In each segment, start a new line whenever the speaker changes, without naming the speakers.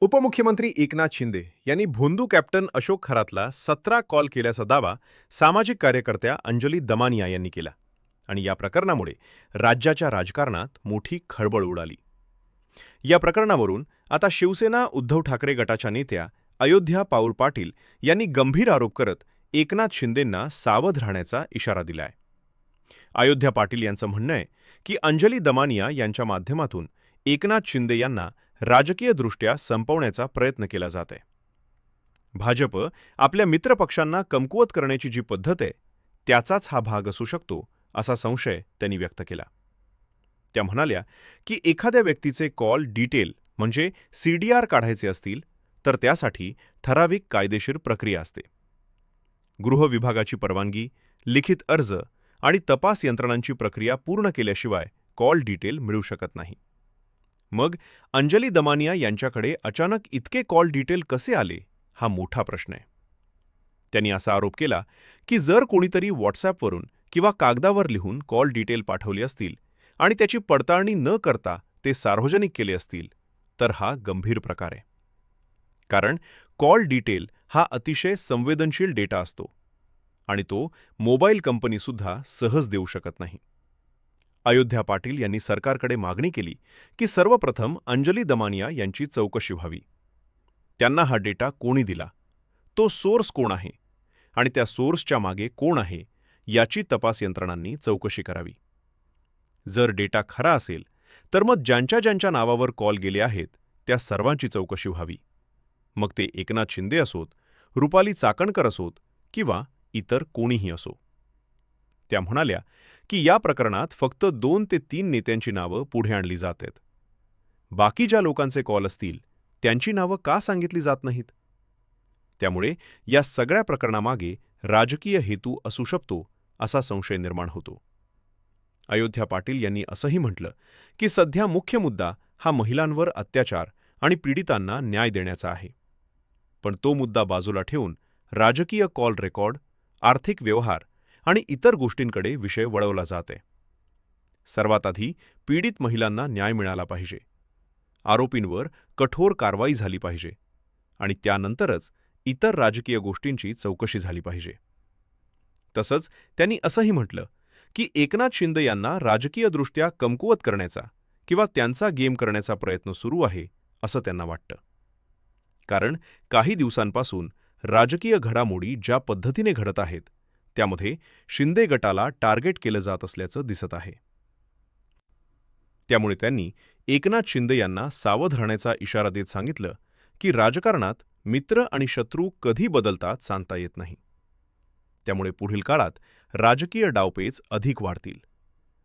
उपमुख्यमंत्री एकनाथ शिंदे यांनी भोंदू कॅप्टन अशोक खरातला 17 कॉल केल्याचा दावा सामाजिक कार्यकर्त्या अंजली दमानिया यांनी केला आणि या प्रकरणामुळे राज्याच्या राजकारणात मोठी खळबळ उडाली. या प्रकरणावरून आता शिवसेना उद्धव ठाकरे गटाच्या नेत्या अयोध्या पाऊल पाटील यांनी गंभीर आरोप करत एकनाथ शिंदेंना सावध राहण्याचा इशारा दिलाय. अयोध्या पाटील यांचं म्हणणं आहे की अंजली दमानिया यांच्या माध्यमातून एकनाथ शिंदे यांना राजकीयदृष्ट्या संपवण्याचा प्रयत्न केला जात आहे. भाजप आपल्या मित्रपक्षांना कमकुवत करण्याची जी पद्धत आहे त्याचाच हा भाग असू शकतो असा संशय त्यांनी व्यक्त केला. त्या म्हणाल्या की एखाद्या व्यक्तीचे कॉल डिटेल म्हणजे CDR काढायचे असतील तर त्यासाठी ठराविक कायदेशीर प्रक्रिया असते. गृह विभागाची परवानगी, लिखित अर्ज आणि तपास यंत्रणांची प्रक्रिया पूर्ण केल्याशिवाय कॉल डिटेल मिळू शकत नाही. मग अंजली दमानिया यांच्याकडे अचानक इतके कॉल डिटेल कसे आले हा मोठा प्रश्न आहे. त्यांनी असा आरोप केला की जर कोणीतरी व्हॉट्सॲपवरून किंवा कागदावर लिहून कॉल डिटेल पाठवली असतील आणि त्याची पडताळणी न करता ते सार्वजनिक केले असतील तर हा गंभीर प्रकार आहे. कारण कॉल डिटेल हा अतिशय संवेदनशील डेटा असतो आणि तो मोबाईल कंपनीसुद्धा सहज देऊ शकत नाही. अयोध्या पाटील यांनी सरकारकडे मागणी केली की सर्वप्रथम अंजली दमानिया यांची चौकशी व्हावी. त्यांना हा डेटा कोणी दिला, तो सोर्स कोण आहे आणि त्या सोर्सच्या मागे कोण आहे याची तपास यंत्रणांनी चौकशी करावी. जर डेटा खरा असेल तर मग ज्यांच्या ज्यांच्या नावावर कॉल गेले आहेत त्या सर्वांची चौकशी व्हावी. मग ते एकनाथ शिंदे असोत, रुपाली चाकणकर असोत किंवा इतर कोणीही असो. त्या म्हणाल्या की या प्रकरणात फक्त 2 ते 3 नेत्यांची नावं पुढे आणली जात आहेत. बाकी ज्या लोकांचे कॉल असतील त्यांची नावं का सांगितली जात नाहीत? त्यामुळे या सगळ्या प्रकरणामागे राजकीय हेतू असू शकतो असा संशय निर्माण होतो. अयोध्या पाटील यांनी असंही म्हटलं की सध्या मुख्य मुद्दा हा महिलांवर अत्याचार आणि पीडितांना न्याय देण्याचा आहे. पण तो मुद्दा बाजूला ठेवून राजकीय कॉल रेकॉर्ड, आर्थिक व्यवहार आणि इतर गोष्टींकडे विषय वळवला जात आहे. सर्वात आधी पीडित महिलांना न्याय मिळाला पाहिजे, आरोपींवर कठोर कारवाई झाली पाहिजे आणि त्यानंतरच इतर राजकीय गोष्टींची चौकशी झाली पाहिजे. तसंच त्यांनी असंही म्हटलं की एकनाथ शिंदे यांना राजकीयदृष्ट्या कमकुवत करण्याचा किंवा त्यांचा गेम करण्याचा प्रयत्न सुरू आहे असं त्यांना वाटतं. कारण काही दिवसांपासून राजकीय घडामोडी ज्या पद्धतीने घडत आहेत त्यामध्ये शिंदे गटाला टार्गेट केलं जात असल्याचं दिसत आहे. त्यामुळे त्यांनी एकनाथ शिंदे यांना सावध राहण्याचा इशारा देत सांगितलं की राजकारणात मित्र आणि शत्रू कधी बदलतात सांगता येत नाही. त्यामुळे पुढील काळात राजकीय डावपेच अधिक वाढतील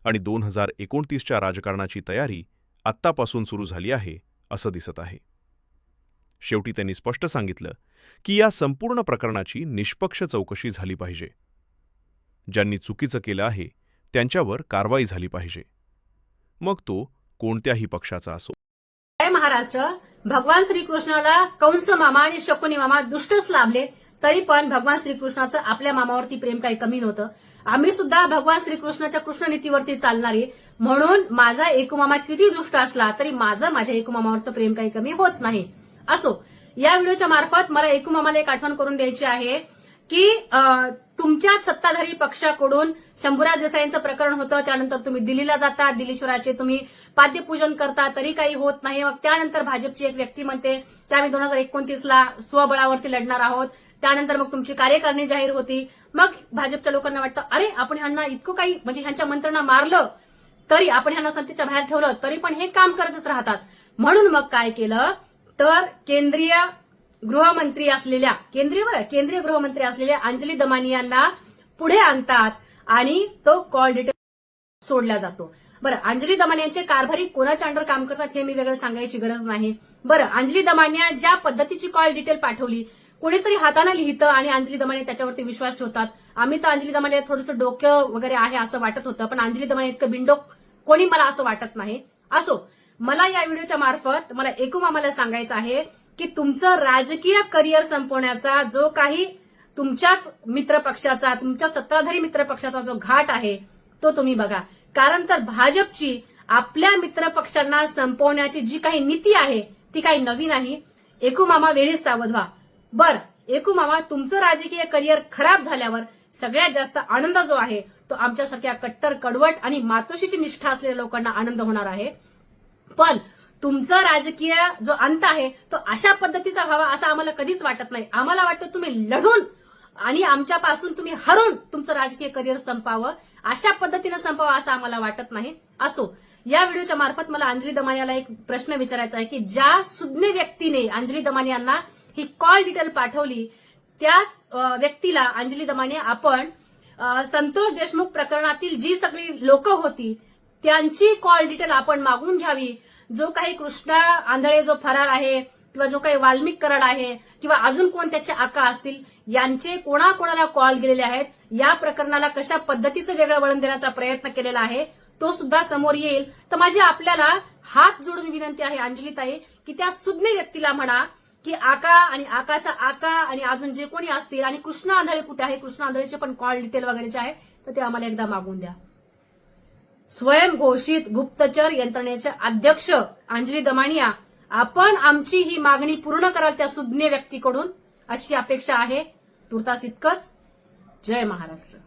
आणि 2029च्या राजकारणाची तयारी आत्तापासून सुरू झाली आहे असं दिसत आहे. शेवटी त्यांनी स्पष्ट सांगितलं की या संपूर्ण प्रकरणाची निष्पक्ष चौकशी झाली पाहिजे. ज्यांनी चुकीचं केलं आहे त्यांच्यावर कारवाई झाली पाहिजे, मग तो कोणत्याही पक्षाचा असो.
जय महाराष्ट्र. भगवान श्रीकृष्णाला कंस मामा आणि शकुनी मामा दुष्टच लाभले तरी पण भगवान श्रीकृष्णाचं आपल्या मामावरती प्रेम काही कमी नव्हतं. आम्ही सुद्धा भगवान श्रीकृष्णाच्या कृष्णनीतीवरती चालणारी, म्हणून माझा एकूमामा किती दुष्ट असला तरी माझ्या एकूमामावरचं प्रेम काही कमी होत नाही. असो, या व्हिडिओच्या मार्फत मला एकूमामाला एक आठवण करून द्यायची आहे की तुमच्याच सत्ताधारी पक्षाकडून शंभूराज देसाईंचं प्रकरण होतं, त्यानंतर तुम्ही दिल्लीला जाता, दिल्लीश्वराचे तुम्ही पाद्यपूजन करता तरी काही होत नाही. मग त्यानंतर भाजपची एक व्यक्ती म्हणते की आम्ही 2029ला स्वबळावरती लढणार आहोत. त्यानंतर मग तुमची कार्यकारिणी जाहीर होती. मग भाजपच्या लोकांना वाटतं अरे आपण ह्यांना इतकं काही म्हणजे ह्यांच्या मंत्र्यांना मारलं तरी, आपण ह्यांना सत्तेच्या बाहेर ठेवलं तरी पण हे काम करतच राहतात. म्हणून मग काय केलं तर केंद्रीय गृहमंत्री असलेल्या अंजली दमानियांना पुढे आणतात आणि तो कॉल डिटेल सोडला जातो. बरं, अंजली दमानियांचे कारभारी कोणाच्या अंडर काम करतात हे मी वेगळं सांगायची गरज नाही. बरं, अंजली दमानिया ज्या पद्धतीची कॉल डिटेल पाठवली, कोणीतरी हाताने लिहितं आणि अंजली दमानिया त्याच्यावरती विश्वास ठेवतात. आम्ही तर अंजली दमानिया थोडंसं डोकं वगैरे आहे असं वाटत होतं, पण अंजली दमानिया इतकं बिंडोक कोणी मला असं वाटत नाही. असो, मला या व्हिडिओच्या मार्फत मला एकूमामाला सांगायचं आहे की तुमचं राजकीय करिअर संपवण्याचा जो काही तुमच्याच मित्रपक्षाचा, तुमच्या सत्ताधारी मित्रपक्षाचा जो घाट आहे तो तुम्ही बघा. कारण तर भाजपची आपल्या मित्रपक्षांना संपवण्याची जी काही नीती आहे ती काही नवी नाही. एकू मामा वेळीच सावध व्हा. बर, एकू मामा, तुमचं राजकीय करिअर खराब झाल्यावर सगळ्यात जास्त आनंद जो आहे तो आमच्यासारख्या कट्टर, कडवट आणि मातोश्रीची निष्ठा असलेल्या लोकांना आनंद होणार आहे. पण तुमचा राजकीय जो अंत आहे तो अशा पद्धतीचा व्हावा असं आम्हाला कधीच वाटत नाही. आम्हाला वाटतं तुम्ही लढून आणि आमच्यापासून तुम्ही हरून तुमचं राजकीय करिअर संपावं, अशा पद्धतीनं संपावं असं आम्हाला वाटत नाही. असो, या व्हिडिओच्या मार्फत मला अंजली दमानी याला एक प्रश्न विचारायचा आहे की ज्या सुज्ञ व्यक्तीने अंजली दमानी यांना ही कॉल डिटेल पाठवली त्याच व्यक्तीला अंजली दमानी आपण संतोष देशमुख प्रकरणातील जी सगळी लोक होती त्यांची कॉल डिटेल आपण मागून घ्यावी. जो काही कृष्णा आंधळे जो फरार आहे किंवा जो काही वाल्मिक कराड आहे किंवा अजून कोण त्याचे आका असतील यांचे कोणाकोणाला कॉल गेलेले आहेत, या प्रकरणाला कशा पद्धतीचं वेगळं वळण देण्याचा प्रयत्न केलेला आहे तो सुद्धा समोर येईल. तर माझी आपल्याला हात जोडून विनंती आहे अंजलीताई की त्या सुज्ञ व्यक्तीला म्हणा की आका आणि आकाचा आका आणि अजून जे कोणी असतील आणि कृष्णा आंधळे कुठे आहे, कृष्णा आंधळेचे पण कॉल डिटेल वगैरे जे आहे तर ते आम्हाला एकदा मागून द्या. स्वयंघोषित गुप्तचर यंत्रणेचे अध्यक्ष अंजली दमानिया, आपण आमची ही मागणी पूर्ण कराल त्या सुज्ञ व्यक्तीकडून अशी अपेक्षा आहे. तुर्तास इतकंच. जय महाराष्ट्र.